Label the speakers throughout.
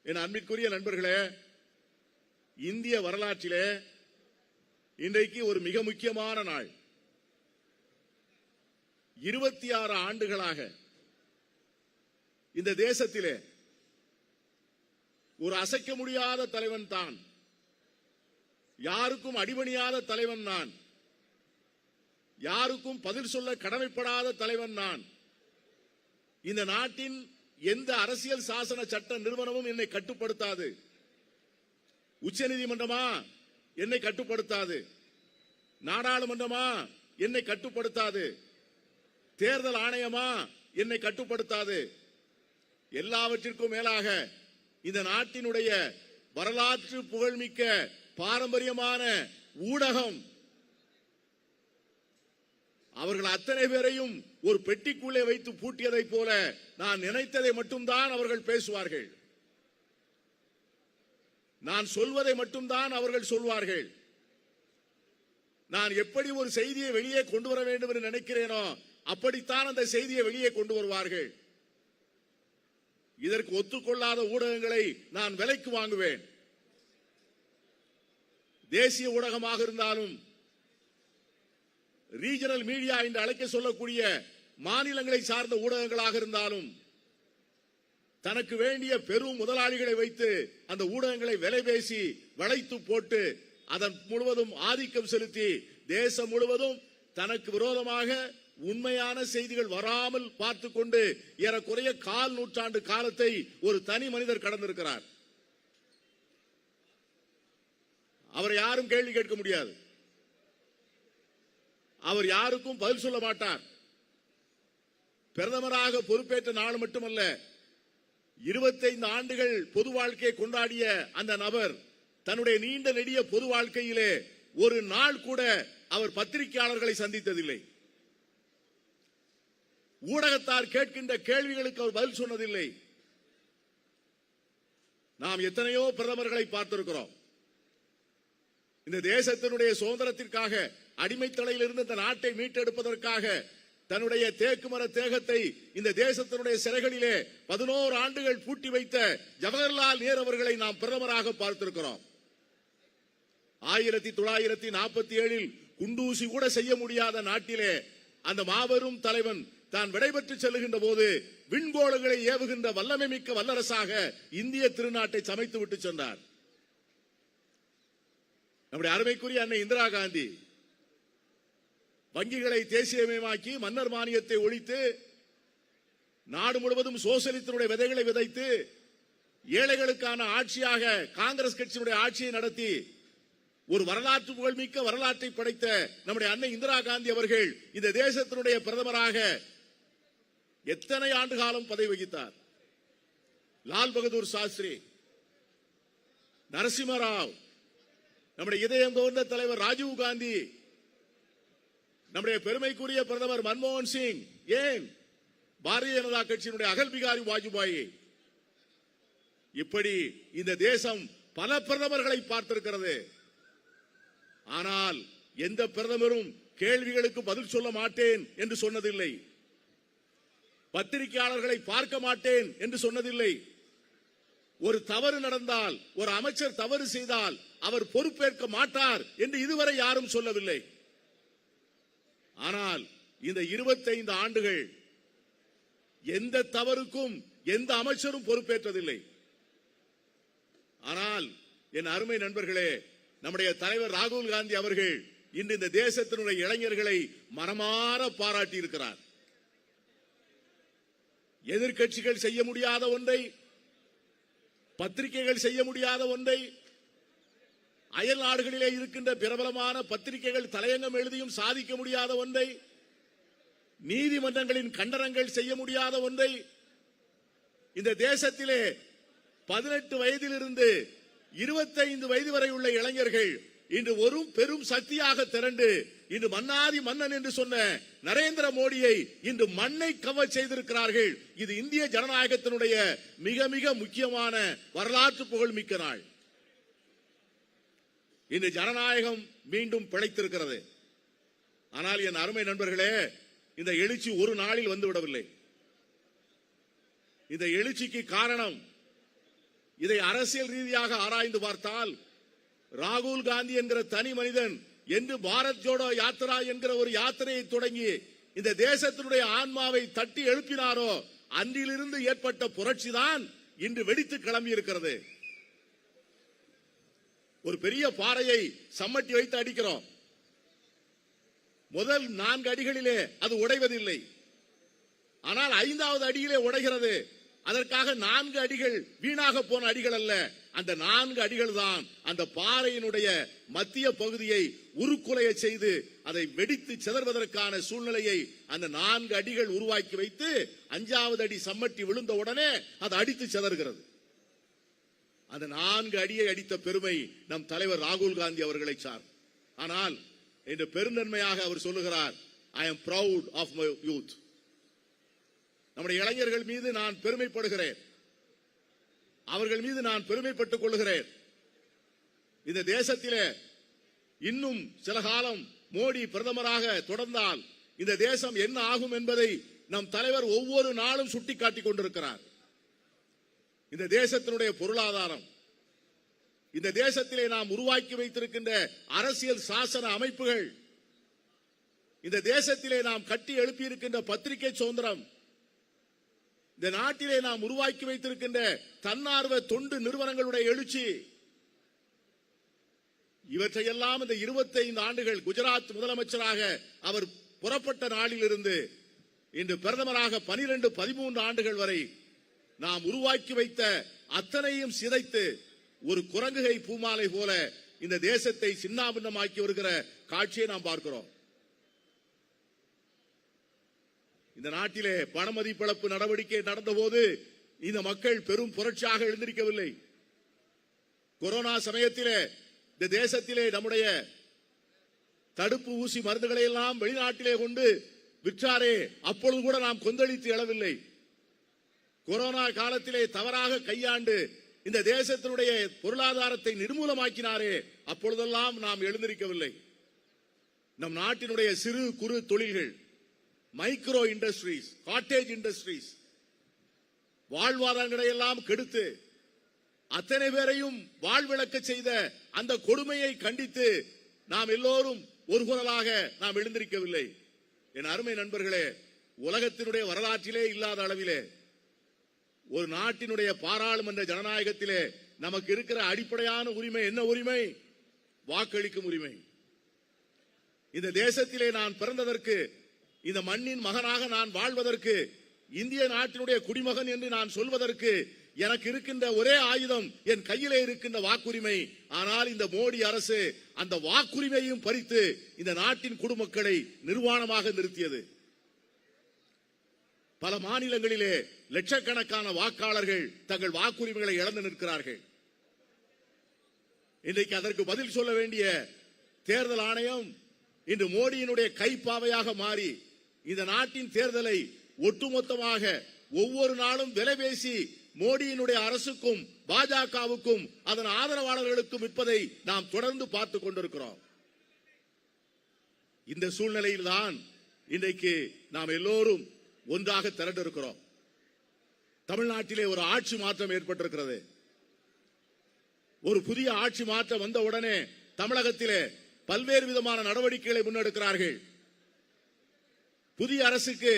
Speaker 1: என் அன்பிற்குரிய நண்பர்களே, இந்திய வரலாற்றிலே இன்றைக்கு ஒரு மிக முக்கியமான நாள். 26 ஆண்டுகளாக இந்த தேசத்திலே ஒரு அசைக்க முடியாத தலைவன் தான், யாருக்கும் அடிபணியாத தலைவன் நான், யாருக்கும் பதில் சொல்ல கடமைப்படாத தலைவன் நான். இந்த நாட்டின் எந்த அரசியல் சாசன சட்ட நிறுவனமும் என்னை கட்டுப்படுத்தாது. உச்சநீதிமன்றமா என்னை கட்டுப்படுத்தாது, நாடாளுமன்றமா என்னை கட்டுப்படுத்தாது, தேர்தல் ஆணையமா என்னை கட்டுப்படுத்தாது. எல்லாவற்றிற்கும் மேலாக இந்த நாட்டினுடைய வரலாற்று புகழ்மிக்க பாரம்பரியமான ஊடகம் அவர்கள் அத்தனை பேரையும் ஒரு பெட்டிக்குள்ளே வைத்து பூட்டியதை போல நான் நினைத்ததை மட்டும்தான் அவர்கள் பேசுவார்கள், நான் சொல்வதை மட்டும்தான் அவர்கள் சொல்வார்கள். நான் எப்படி ஒரு செய்தியை வெளியே கொண்டு வர வேண்டும் என்று நினைக்கிறேனோ அப்படித்தான் அந்த செய்தியை வெளியே கொண்டு வருவார்கள். இதற்கு ஒத்துக்கொள்ளாத ஊடகங்களை நான் விலைக்கு வாங்குவேன். தேசிய ஊடகமாக இருந்தாலும், ரீஜனல் மீடியா என்று அழைக்க சொல்லக்கூடிய மாநிலங்களை சார்ந்த ஊடகங்களாக இருந்தாலும், தனக்கு வேண்டிய பெரும் முதலாளிகளை வைத்து அந்த ஊடகங்களை விலை பேசி வளைத்து போட்டு அதன் முழுவதும் ஆதிக்கம் செலுத்தி தேசம் முழுவதும் தனக்கு விரோதமாக உண்மையான செய்திகள் வராமல் பார்த்துக் கொண்டு ஏறக்குறைய 1/4 நூற்றாண்டு காலத்தை ஒரு தனி மனிதர் கடந்திருக்கிறார். அவரை யாரும் கேள்வி கேட்க முடியாது, அவர் யாருக்கும் பதில் சொல்ல மாட்டார். பிரதமராக பொறுப்பேற்ற நாள் மட்டுமல்ல, 25 ஆண்டுகள் பொது வாழ்க்கையை கொண்டாடிய அந்த நபர் தன்னுடைய நீண்ட நெடிய பொது வாழ்க்கையிலே ஒரு நாள் கூட அவர் பத்திரிகையாளர்களை சந்தித்ததில்லை. ஊடகத்தார் கேட்கின்ற கேள்விகளுக்கு அவர் பதில் சொன்னதில்லை. நாம் எத்தனையோ பிரதமர்களை பார்த்திருக்கிறோம். இந்த தேசத்தினுடைய சுதந்திரத்திற்காக, அடிமைத்தலையில் இருந்து இந்த நாட்டை மீட்டெடுப்பதற்காக தன்னுடைய தேக்கு மர தேகத்தை இந்த தேசத்தினுடைய சிறைகளிலே 11 ஆண்டுகள் பூட்டி வைத்த ஜவஹர்லால் நேரு அவர்களை நாம் பிரதமராக பார்த்திருக்கிறோம். 1947 குண்டூசி கூட செய்ய முடியாத நாட்டிலே அந்த மாபெரும் தலைவன் தான் விடைபெற்று செல்லுகின்ற போது விண்கோளங்களை ஏவுகின்ற வல்லமை மிக்க வல்லரசாக இந்திய திருநாட்டை சமைத்து விட்டு சென்றார். நம்முடைய அருமைக்குரிய அன்னை இந்திரா காந்தி வங்கிகளை தேசியமயமாக்கி மன்னர் மானியத்தை ஒழித்து நாடு முழுவதும் சோசலிசத்தினுடைய விதைகளை விதைத்து ஏழைகளுக்கான ஆட்சியாக காங்கிரஸ் கட்சியினுடைய ஆட்சியை நடத்தி ஒரு வரலாற்று புகழ்மிக்க வரலாற்றை படைத்த நம்முடைய அன்னை இந்திரா காந்தி அவர்கள் இந்த தேசத்தினுடைய பிரதமராக எத்தனை ஆண்டு காலம் பதவி வகித்தார். லால் பகதூர் சாஸ்திரி, நரசிம்மராவ், நம்முடைய இதயம் கவர்ந்த தலைவர் ராஜீவ் காந்தி, நம்முடைய பெருமைக்குரிய பிரதமர் மன்மோகன் சிங், ஏன் பாரதிய ஜனதா கட்சியினுடைய அகல் பிகாரி வாஜ்பாயி, இப்படி இந்த தேசம் பல பிரதமர்களை பார்த்திருக்கிறது. ஆனால் எந்த பிரதமரும் கேள்விகளுக்கு பதில் சொல்ல மாட்டேன் என்று சொன்னதில்லை, பத்திரிகையாளர்களை பார்க்க மாட்டேன் என்று சொன்னதில்லை. ஒரு தவறு நடந்தால், ஒரு அமைச்சர் தவறு செய்தால் அவர் பொறுப்பேற்க மாட்டார் என்று இதுவரை யாரும் சொல்லவில்லை. ஆனால் இந்த 25 ஆண்டுகள் எந்த தவறுக்கும் எந்த அமைச்சரும் பொறுப்பேற்றதில்லை. ஆனால் என் அருமை நண்பர்களே, நம்முடைய தலைவர் ராகுல் காந்தி அவர்கள் இன்று இந்த தேசத்தினுடைய இளைஞர்களை மனமாற பாராட்டி இருக்கிறார். எதிர்க்கட்சிகள் செய்ய முடியாத ஒன்றை, பத்திரிகைகள் செய்ய முடியாத ஒன்றை, அயல் நாடுகளிலே இருக்கின்ற பிரபலமான பத்திரிகைகள் தலையங்கம் எழுதியும் சாதிக்க முடியாத ஒன்றை, நீதிமன்றங்களின் கண்டனங்கள் செய்ய முடியாத ஒன்றை இந்த தேசத்திலே 18 வயதிலிருந்து 25 வயது வரை உள்ள இளைஞர்கள் இன்று ஒரு பெரும் சக்தியாக திரண்டு இன்று மன்னாதி மன்னன் என்று சொன்ன நரேந்திர மோடியை இன்று மண்ணை கவ செய்திருக்கிறார்கள். இது இந்திய ஜனநாயகத்தினுடைய மிக மிக முக்கியமான வரலாற்று புகழ்மிக்க நாள். இன்று ஜனநாயகம் மீண்டும் பிழைத்திருக்கிறது. ஆனால் என் அருமை நண்பர்களே, இந்த எழுச்சி ஒரு நாளில் வந்துவிடவில்லை. இந்த எழுச்சிக்கு காரணம் இதை அரசியல் ரீதியாக ஆராய்ந்து பார்த்தால் ராகுல் காந்தி என்கிற தனி மனிதன் என்று பாரத் ஜோடோ யாத்திரா என்கிற ஒரு யாத்திரையை தொடங்கி இந்த தேசத்தினுடைய ஆன்மாவை தட்டி எழுப்பினாரோ அன்றிலிருந்து ஏற்பட்ட புரட்சி தான் இன்று வெடித்து கிளம்பி இருக்கிறது. ஒரு பெரிய பாறையை சம்மட்டி வைத்து அடிக்கிறோம். முதல் 4 அடிகளிலே அது உடைவதில்லை. ஆனால் 5வது அடியிலே உடைகிறது. அதற்காக 4 அடிகள் வீணாக போன அடிகள் அல்ல, அந்த 4 அடிகள் தான் அந்த பாறையினுடைய மத்திய பகுதியை உருக்குலைய செய்து அதை வெடித்து சிதறுவதற்கான சூழ்நிலையை அந்த 4 அடிகள் உருவாக்கி வைத்து 5வது அடி சம்மட்டி விழுந்த உடனே அது அடித்து சிதறுகிறது. அந்த 4 அடியை அடித்த பெருமை நம் தலைவர் ராகுல் காந்தி அவர்களை சார். ஆனால் இன்று பெருந்தன்மையாக அவர் சொல்லுகிறார், I am proud of my youth. நம்முடைய இளைஞர்கள் மீது நான் பெருமைப்படுகிறேன், அவர்கள் மீது நான் பெருமைப்பட்டுக் கொள்கிறேன். இந்த தேசத்திலே இன்னும் சில காலம் மோடி பிரதமராக தொடர்ந்தால் இந்த தேசம் என்ன ஆகும் என்பதை நம் தலைவர் ஒவ்வொரு நாளும் சுட்டிக்காட்டிக் கொண்டிருக்கிறார். இந்த தேசத்தினுடைய பொருளாதாரம், இந்த தேசத்திலே நாம் உருவாக்கி வைத்திருக்கின்ற அரசியல் சாசன அமைப்புகள், இந்த தேசத்திலே நாம் கட்டி எழுப்பியிருக்கின்ற பத்திரிகை சுதந்திரம், இந்த நாட்டிலே நாம் உருவாக்கி வைத்திருக்கின்ற தன்னார்வ தொண்டு நிறுவனங்களுடைய எழுச்சி, இவற்றையெல்லாம் இந்த 25 ஆண்டுகள் குஜராத் முதலமைச்சராக அவர் புறப்பட்ட நாளிலிருந்து இன்று பிரதமராக 12-13 ஆண்டுகள் வரை நாம் உருவாக்கி வைத்த அத்தனையும் சிதைத்து ஒரு குரங்குகை பூமாலை போல இந்த தேசத்தை சின்னாபின்னமாக்கி வருகிற காட்சியை நாம் பார்க்கிறோம். இந்த நாட்டிலே பணமதிப்பிழப்பு நடவடிக்கை நடந்தபோது இந்த மக்கள் பெரும் புரட்சியாக எழுந்திருக்கவில்லை. கொரோனா சமயத்திலே இந்த தேசத்திலே நம்முடைய தடுப்பு ஊசி மருந்துகளை எல்லாம் வெளிநாட்டிலே கொண்டு விற்றாரே, அப்பொழுது கூட நாம் கொந்தளித்து எழவில்லை. கொரோனா காலத்திலே தவறாக கையாண்டு இந்த தேசத்தினுடைய பொருளாதாரத்தை நிர்மூலமாக்கினாரே, அப்பொழுதெல்லாம் நாம் எழுந்திருக்கவில்லை. நம் நாட்டினுடைய சிறு குறு தொழில்கள், மைக்ரோ இண்டஸ்ட்ரீஸ், காட்டேஜ் இண்டஸ்ட்ரீஸ் வாழ்வாதாரங்களை எல்லாம் கெடுத்து அத்தனை பேரையும் வாழ்விழக்க செய்த அந்த கொடுமையை கண்டித்து நாம் எல்லோரும் ஒரு குரலாக நாம் எழுந்திருக்கவில்லை. என் அருமை நண்பர்களே, உலகத்தினுடைய வரலாற்றிலே இல்லாத அளவிலே ஒரு நாட்டினுடைய பாராளுமன்ற ஜனநாயகத்திலே நமக்கு இருக்கிற அடிப்படையான உரிமை என்ன உரிமை? வாக்களிக்கும் உரிமை. இந்த தேசத்திலே நான் பிறந்ததற்கு, இந்த மண்ணின் மகனாக நான் வாழ்வதற்கு, இந்திய நாட்டினுடைய குடிமகன் என்று நான் சொல்வதற்கு எனக்கு இருக்கின்ற ஒரே ஆயுதம் என் கையிலே இருக்கின்ற வாக்குரிமை. ஆனால் இந்த மோடி அரசு அந்த வாக்குரிமையும் பறித்து இந்த நாட்டின் குடிமக்களை நிர்வாணமாக நிறுத்தியது. பல மாநிலங்களிலே லட்சக்கணக்கான வாக்காளர்கள் தங்கள் வாக்குரிமைகளை இழந்து நிற்கிறார்கள். இன்றைக்கு அதற்கு பதில் சொல்ல வேண்டிய தேர்தல் ஆணையம் இன்று மோடியினுடைய கைப்பாவையாக மாறி இந்த நாட்டின் தேர்தலை ஒட்டுமொத்தமாக ஒவ்வொரு நாளும் விலை பேசி மோடியினுடைய அரசுக்கும் பாஜகவுக்கும் அதன் ஆதரவாளர்களுக்கும் விற்பதை நாம் தொடர்ந்து பார்த்துக் கொண்டிருக்கிறோம். இந்த சூழ்நிலையில் தான் இன்றைக்கு நாம் எல்லோரும் ஒன்றாக திரண்டிருக்கிறோம். தமிழ்நாட்டிலே ஒரு ஆட்சி மாற்றம் ஏற்பட்டிருக்கிறது. ஒரு புதிய ஆட்சி மாற்றம் வந்த உடனே தமிழகத்திலே பல்வேறு விதமான நடவடிக்கைகளை முன்னெடுக்கிறார்கள். புதிய அரசுக்கு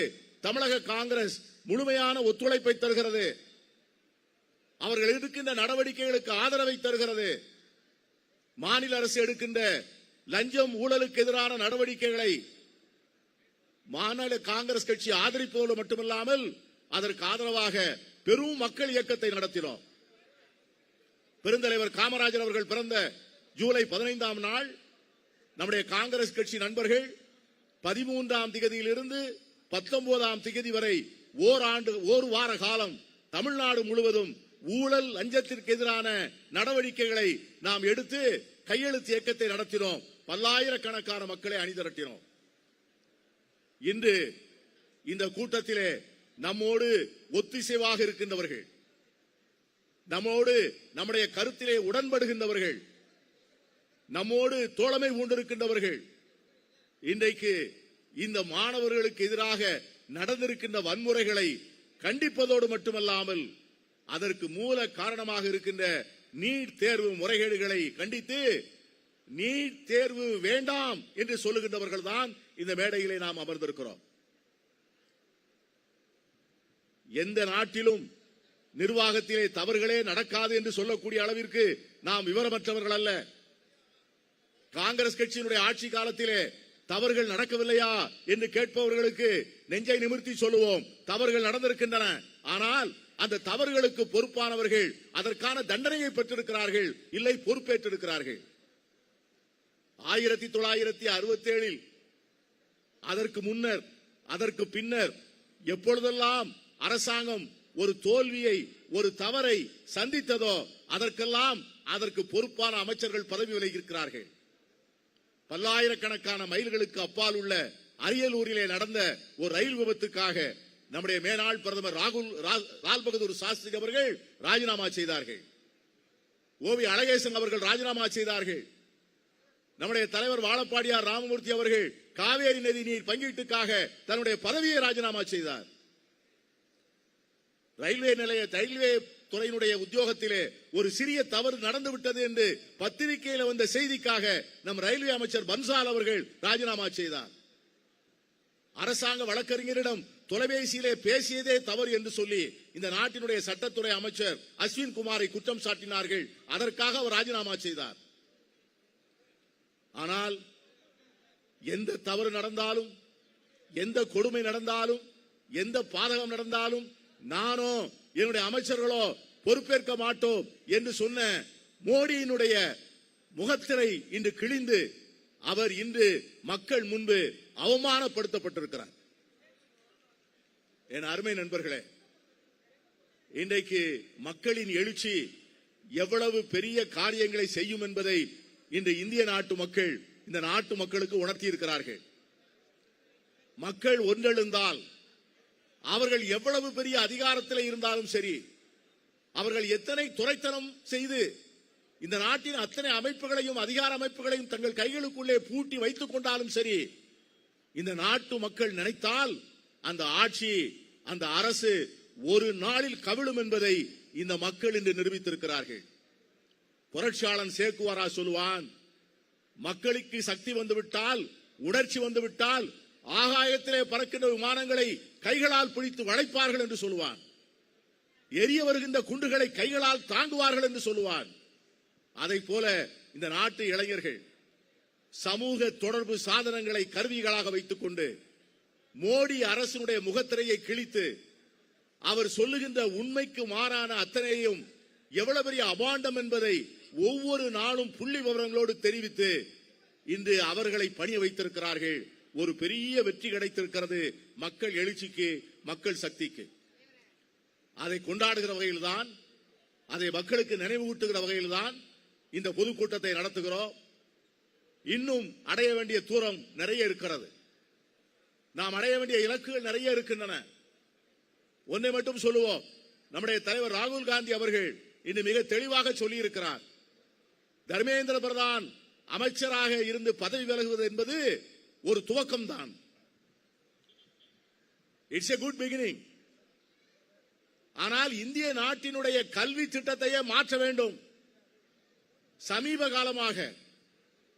Speaker 1: தமிழக காங்கிரஸ் முழுமையான ஒத்துழைப்பை தருகிறது. அவர்கள் எடுக்கின்ற நடவடிக்கைகளுக்கு ஆதரவை தருகிறது. மாநில அரசு எடுக்கின்ற லஞ்சம் ஊழலுக்கு எதிரான நடவடிக்கைகளை மாநில காங்கிரஸ் கட்சி ஆதரிப்பதோடு மட்டுமல்லாமல் அதற்கு ஆதரவாக பெரும் மக்கள் இயக்கத்தை நடத்தினோம். பெருந்தலைவர் காமராஜர் அவர்கள் பிறந்த ஜூலை 15ஆம் நாள் நம்முடைய காங்கிரஸ் கட்சி நண்பர்கள் 13ஆம் திகதியிலிருந்து 19ஆம் திகதி வரை ஒரு வார காலம் தமிழ்நாடு முழுவதும் ஊழல் லஞ்சத்திற்கு எதிரான நடவடிக்கைகளை நாம் எடுத்து கையெழுத்து இயக்கத்தை நடத்தினோம். பல்லாயிரக்கணக்கான மக்களை அணிதிரட்டினோம். இன்று இந்த கூட்டத்திலே நம்மோடு ஒத்திசைவாக இருக்கின்றவர்கள், நம்மோடு நம்முடைய கருத்திலே உடன்படுகின்றவர்கள், நம்மோடு தோழமை பூண்டிருக்கின்றவர்கள் இன்றைக்கு இந்த மாணவர்களுக்கு எதிராக நடந்திருக்கின்ற வன்முறைகளை கண்டிப்பதோடு மட்டுமல்லாமல் அதற்கு மூல காரணமாக இருக்கின்ற நீட் தேர்வு முறைகேடுகளை கண்டித்து நீட் தேர்வு வேண்டாம் என்று சொல்லுகின்றவர்கள் தான் இந்த மேடையிலே நாம் அமர்ந்திருக்கிறோம். எந்த நாட்டிலும் நிர்வாகத்திலே தவறுகளே நடக்காது என்று சொல்லக்கூடிய அளவிற்கு நாம் விவரமற்றவர்கள் அல்ல. காங்கிரஸ் கட்சியினுடைய ஆட்சி காலத்திலே தவறுகள் நடக்கவில்லையா என்று கேட்பவர்களுக்கு நெஞ்சை நிமிர்த்தி சொல்லுவோம், தவறுகள் நடந்திருக்கின்றன. ஆனால் அந்த தவறுகளுக்கு பொறுப்பானவர்கள் அதற்கான தண்டனையை பெற்றிருக்கிறார்கள், இல்லை பொறுப்பேற்றிருக்கிறார்கள். 1967 அதற்கு முன்னர் அதற்கு பின்னர் எப்பொழுதெல்லாம் அரசாங்கம் ஒரு தோல்வியை ஒரு தவறை சந்தித்ததோ அதற்கெல்லாம் அதற்கு பொறுப்பான அமைச்சர்கள் பதவி விலகியிருக்கிறார்கள். பல்லாயிரக்கணக்கான மைல்களுக்கு அப்பால் உள்ள அரியலூரிலே நடந்த ஒரு ரயில் விபத்துக்காக நம்முடைய மேனாள் பிரதமர் லால் பகதூர் சாஸ்திரி அவர்கள் ராஜினாமா செய்தார்கள். ஓவி அழகேசன் அவர்கள் ராஜினாமா செய்தார்கள். நம்முடைய தலைவர் வாழப்பாடியார் ராமமூர்த்தி அவர்கள் காவேரி நதி நீர் பங்கீட்டுக்காக தன்னுடைய பதவியை ராஜினாமா செய்தார். ரயில்வே துறையினுடைய உத்தியோகத்திலே ஒரு சிறிய தவறு நடந்துவிட்டது என்று பத்திரிகையில் வந்த செய்திக்காக நம் ரயில்வே அமைச்சர் பன்சால் அவர்கள் ராஜினாமா செய்தார். அரசாங்க வழக்கறிஞரிடம் தொலைபேசியிலே பேசியதே தவறு என்று சொல்லி இந்த நாட்டினுடைய சட்டத்துறை அமைச்சர் அஸ்வின் குமாரை குற்றம் சாட்டினார்கள். அதற்காக அவர் ராஜினாமா செய்தார். ஆனால் எந்த தவறு நடந்தாலும், எந்த கொடுமை நடந்தாலும், எந்த பாதகம் நடந்தாலும் நானோ என்னுடைய அமைச்சர்களோ பொறுப்பேற்க மாட்டோம் என்று சொன்ன மோடியினுடைய முகத்திரை இன்று கிழிந்து அவர் இன்று மக்கள் முன்பு அவமானப்படுத்தப்பட்டிருக்கிறார். என் அருமை நண்பர்களே, இன்றைக்கு மக்களின் எழுச்சி எவ்வளவு பெரிய காரியங்களை செய்யும் என்பதை இன்று இந்திய நாட்டு மக்கள் இந்த நாட்டு மக்களுக்கு உணர்த்தி இருக்கிறார்கள். மக்கள் ஒன்றெழுந்தால் அவர்கள் எவ்வளவு பெரிய அதிகாரத்தில் இருந்தாலும் சரி, அவர்கள் எத்தனை துரைத்தனம் செய்து இந்த நாட்டின் அத்தனை அமைப்புகளையும் அதிகார அமைப்புகளையும் தங்கள் கைகளுக்குள்ளே பூட்டி வைத்துக் கொண்டாலும் சரி, இந்த நாட்டு மக்கள் நினைத்தால் அந்த ஆட்சி அந்த அரசு ஒரு நாளில் கவிழும் என்பதை இந்த மக்கள் இன்று நிரூபித்திருக்கிறார்கள். புரட்சியாளன் சேக்குவாரா சொல்லுவான், மக்களுக்கு சக்தி வந்துவிட்டால், உணர்ச்சி வந்துவிட்டால் ஆகாயத்திலே பறக்கின்ற விமானங்களை கைகளால் பிடித்து வளைப்பார்கள் என்று சொல்லுவான். எரிய வருகின்ற குண்டுகளை கைகளால் தாங்குவார்கள் என்று சொல்லுவான். அதை போல இந்த நாட்டு இளைஞர்கள் சமூக தொடர்பு சாதனங்களை கருவிகளாக வைத்துக் கொண்டு மோடி அரசினுடைய முகத்திரையை கிழித்து அவர் சொல்லுகின்ற உண்மைக்கு மாறான அத்தனையும் எவ்வளவு பெரிய அபாண்டம் என்பதை ஒவ்வொரு நாளும் புள்ளி விவரங்களோடு தெரிவித்து இன்று அவர்களை பணிய வைத்திருக்கிறார்கள். ஒரு பெரிய வெற்றி கிடைத்திருக்கிறது மக்கள் எழுச்சிக்கு, மக்கள் சக்திக்கு. அதை கொண்டாடுகிற வகையில்தான், அதை மக்களுக்கு நினைவூட்டுகிற வகையில்தான் இந்த பொதுக்கூட்டத்தை நடத்துகிறோம். இன்னும் அடைய வேண்டிய தூரம் நிறைய இருக்கிறது. நாம் அடைய வேண்டிய இலக்குகள் நிறைய இருக்கின்றன. ஒன்றை மட்டும் சொல்லுவோம், நம்முடைய தலைவர் ராகுல் காந்தி அவர்கள் இன்று மிக தெளிவாக சொல்லி இருக்கிறார், தர்மேந்திர பிரதான் அமைச்சராக இருந்து பதவி விலகுவது என்பது ஒரு துவக்கம் தான். It's a good beginning. ஆனால் இந்திய நாட்டினுடைய கல்வி திட்டத்தையே மாற்ற வேண்டும். சமீப காலமாக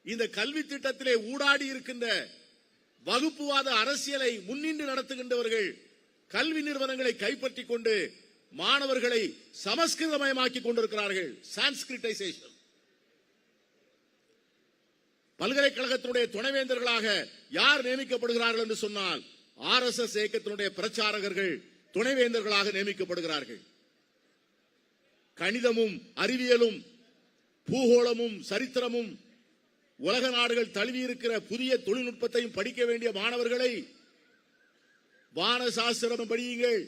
Speaker 1: இந்த கல்வி திட்டத்திலே ஊடாடி இருக்கின்ற வகுப்புவாத அரசியலை முன்னின்று நடத்துகின்றவர்கள் கல்வி நிறுவனங்களை கைப்பற்றிக் கொண்டு மாணவர்களை சமஸ்கிருதமயமாக்கிக் கொண்டிருக்கிறார்கள். சான்ஸ்கிரிட்டைசேஷன். பல்கலைக்கழகத்தினுடைய துணைவேந்தர்களாக யார் நியமிக்கப்படுகிறார்கள் என்று சொன்னால் RSS இயக்கத்தினுடைய பிரச்சாரகர்கள் துணைவேந்தர்களாக நியமிக்கப்படுகிறார்கள். கணிதமும் அறிவியலும் பூகோளமும் சரித்திரமும் உலக நாடுகள் தழுவியிருக்கிற புதிய தொழில்நுட்பத்தையும் படிக்க வேண்டிய மாணவர்களை வான சாஸ்திரம் படியுங்கள்,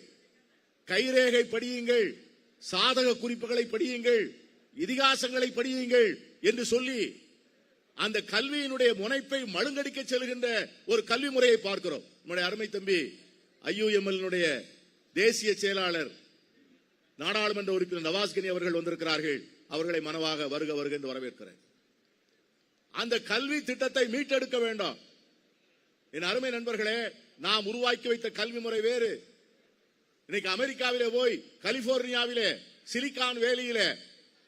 Speaker 1: கைரேகை படியுங்கள், சாதக குறிப்புகளை படியுங்கள், இதிகாசங்களை படியுங்கள் என்று சொல்லி அந்த கல்வியினுடைய முனைப்பை மழுங்கடிக்க செல்கின்ற ஒரு கல்வி முறையை பார்க்கிறோம். நம்முடைய அருமை தம்பி IUML தேசிய செயலாளர் நாடாளுமன்ற உறுப்பினர் நவாஸ்கனி அவர்கள் வந்திருக்கிறார்கள். அவர்களை மனவாக வருக வருக என்று வரவேற்கிறேன். அந்த கல்வி திட்டத்தை மீட்டெடுக்க வேண்டும். என் அருமை நண்பர்களே, நாம் உருவாக்கி வைத்த கல்வி முறை வேறு. இன்னைக்கு அமெரிக்காவிலே போய் கலிபோர்னியாவிலே சிலிகான் வேலியில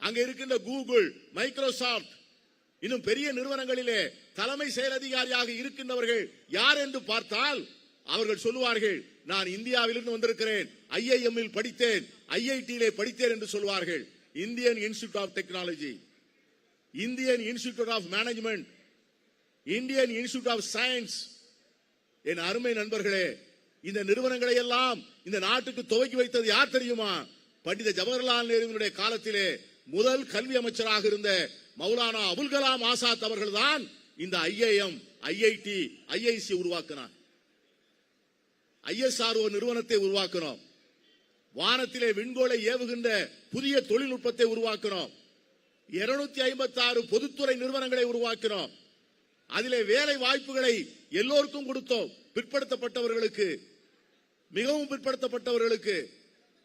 Speaker 1: அங்க இருக்கின்ற கூகுள், மைக்ரோசாப்ட், இன்னும் பெரிய நிறுவனங்களிலே தலைமை செயல் அதிகாரியாக இருக்கின்றவர்கள் யார் என்று பார்த்தால் அவர்கள் சொல்லுவார்கள், நான் இந்தியாவிலிருந்து வந்திருக்கிறேன், IIM இல் படித்தேன், IIT படித்தேன் என்று சொல்வார்கள். Indian institute of technology, Indian institute of management, Indian institute of science. என் அருமை நண்பர்களே, இந்த நிறுவனங்களை எல்லாம் இந்த நாட்டுக்கு துவக்கி வைத்தது யார் தெரியுமா? பண்டித ஜவஹர்லால் நேருவினுடைய காலத்திலே முதல் கல்வி அமைச்சராக இருந்த மௌலானா அபுல் கலாம் ஆசாத் அவர்கள் தான் இந்த IIM, IIT, IIC உருவாக்கினார். ISRO நிறுவனத்தை உருவாக்கினோம். வானத்திலே விண்கோளை ஏவுகின்ற புதிய தொழில்நுட்பத்தை உருவாக்கினோம். 256 பொதுத்துறை நிறுவனங்களை உருவாக்கினோம். அதிலே வேலை வாய்ப்புகளை எல்லோருக்கும் கொடுத்தோம். பிற்படுத்தப்பட்டவர்களுக்கு, மிகவும் பிற்படுத்தப்பட்டவர்களுக்கு,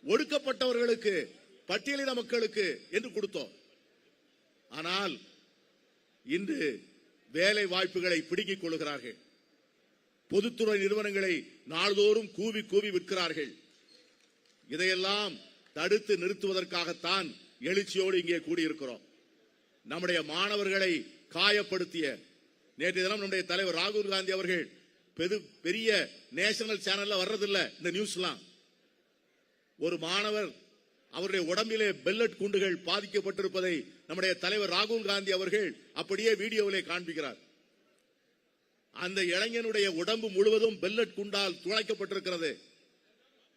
Speaker 1: ஒடுக்கப்பட்டவர்களுக்கு, பட்டியலின மக்களுக்கு என்று கொடுத்தோம். ஆனால் இன்று வேலை வாய்ப்புகளை பிடுங்கிக் கொள்கிறார்கள். பொதுத்துறை நிறுவனங்களை நாள்தோறும் கூவி கூவி விற்கிறார்கள். இதையெல்லாம் தடுத்து நிறுத்துவதற்காகத்தான் எழுச்சியோடு இங்கே கூடியிருக்கிறோம். நம்முடைய மாணவர்களை காயப்படுத்திய நேற்றைய தினம் நம்முடைய தலைவர் ராகுல் காந்தி அவர்கள் பெரிய நேஷனல் சேனல்ல வர்றதில்லை இந்த நியூஸ்லாம். ஒரு மாணவர் அவருடைய உடம்பிலே பெல்லட் குண்டுகள் பாதிக்கப்பட்டிருப்பதை நம்முடைய தலைவர் ராகுல் காந்தி அவர்கள் அப்படியே வீடியோவிலே காண்பிக்கிறார். அந்த இளைஞனுடைய உடம்பு முழுவதும் பெல்லட் குண்டால் துளைக்கப்பட்டிருக்கிறது.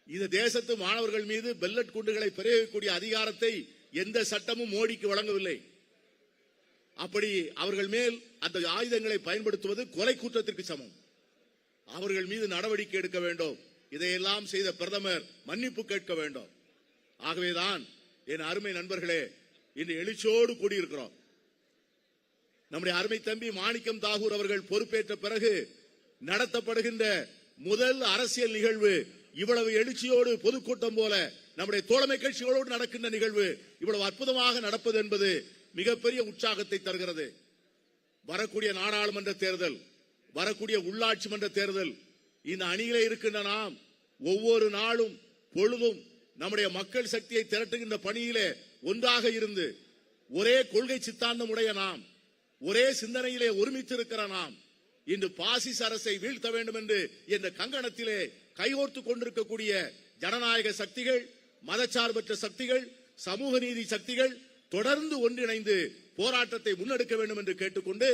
Speaker 1: இந்த தேசத்து மாணவர்கள் மீது பெல்லட் குண்டுகளை பிரயோகிக்கக்கூடிய அதிகாரத்தை எந்த சட்டமும் மோடிக்கு வழங்கவில்லை. அப்படி அவர்கள் மேல் அந்த ஆயுதங்களை பயன்படுத்துவது கொலை குற்றத்திற்கு சமம். அவர்கள் மீது நடவடிக்கை எடுக்க வேண்டும். இதையெல்லாம் செய்த பிரதமர் மன்னிப்பு கேட்க வேண்டும். ஆகவேதான் என் அருமை நண்பர்களே, இன்று எழுச்சியோடு கூடியிருக்கிறோம். நம்முடைய அருமை தம்பி மாணிக்கம் தாகூர் அவர்கள் பொறுப்பேற்ற பிறகு நடத்தப்படுகின்ற முதல் அரசியல் நிகழ்வு இவ்வளவு எழுச்சியோடு பொதுக்கூட்டம் போல நம்முடைய தோழமை கட்சிகளோடு நடக்கின்ற நிகழ்வு இவ்வளவு அற்புதமாக நடப்பது என்பது மிகப்பெரிய உற்சாகத்தை தருகிறது. வரக்கூடிய நாடாளுமன்ற தேர்தல், வரக்கூடிய உள்ளாட்சி மன்ற தேர்தல், இந்த அணியிலே இருக்கின்ற நாம் ஒவ்வொரு நாளும் பொழுதும் நம்முடைய மக்கள் சக்தியை திரட்டுகின்ற பணியிலே ஒன்றாக இருந்து ஒரே கொள்கை சித்தாந்தம் உடைய நாம், ஒரே சிந்தனையிலே ஒருமித்திருக்கிற நாம் இன்று பாசிச அரசை வீழ்த்த வேண்டும் என்று இந்த கங்கணத்திலே கைகோர்த்துக் கொண்டிருக்கக்கூடிய ஜனநாயக சக்திகள், மதச்சார்பற்ற சக்திகள், சமூக நீதி சக்திகள் தொடர்ந்து ஒன்றிணைந்து போராட்டத்தை முன்னெடுக்க வேண்டும் என்று கேட்டுக்கொண்டு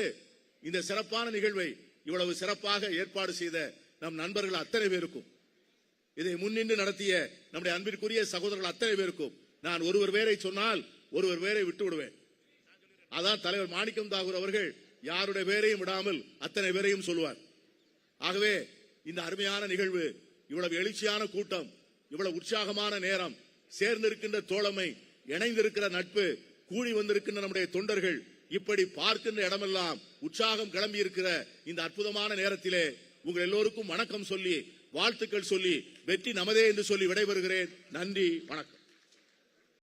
Speaker 1: இந்த சிறப்பான நிகழ்வை இவ்வளவு சிறப்பாக ஏற்பாடு செய்த நம் நண்பர்கள் அத்தனை பேருக்கும், இதை முன்னின்று நடத்திய நம்முடைய அன்பிற்குரிய சகோதரர்கள் அத்தனை பேருக்கும் நான் ஒருவர் பேரை சொன்னால் ஒருவர் பேரை விட்டு விடுவேன். அதான் தலைவர் மாணிக்கம் தாகூர் அவர்கள் யாருடைய பேரையும் விடாமல் அத்தனை பேரையும் சொல்லுவார். ஆகவே இந்த அருமையான நிகழ்வு, இவ்வளவு எழுச்சியான கூட்டம், இவ்வளவு உற்சாகமான நேரம், சேர்ந்திருக்கின்ற தோழமை, இணைந்திருக்கிற நட்பு, கூடி வந்திருக்கின்ற நம்முடைய தொண்டர்கள், இப்படி பார்க்கின்ற இடமெல்லாம் உற்சாகம் கிளம்பி இருக்கிற இந்த அற்புதமான நேரத்திலே உங்கள் எல்லோருக்கும் வணக்கம் சொல்லி, வாழ்த்துக்கள் சொல்லி, வெற்றி நமதே என்று சொல்லி விடைபெறுகிறேன். நன்றி, வணக்கம்.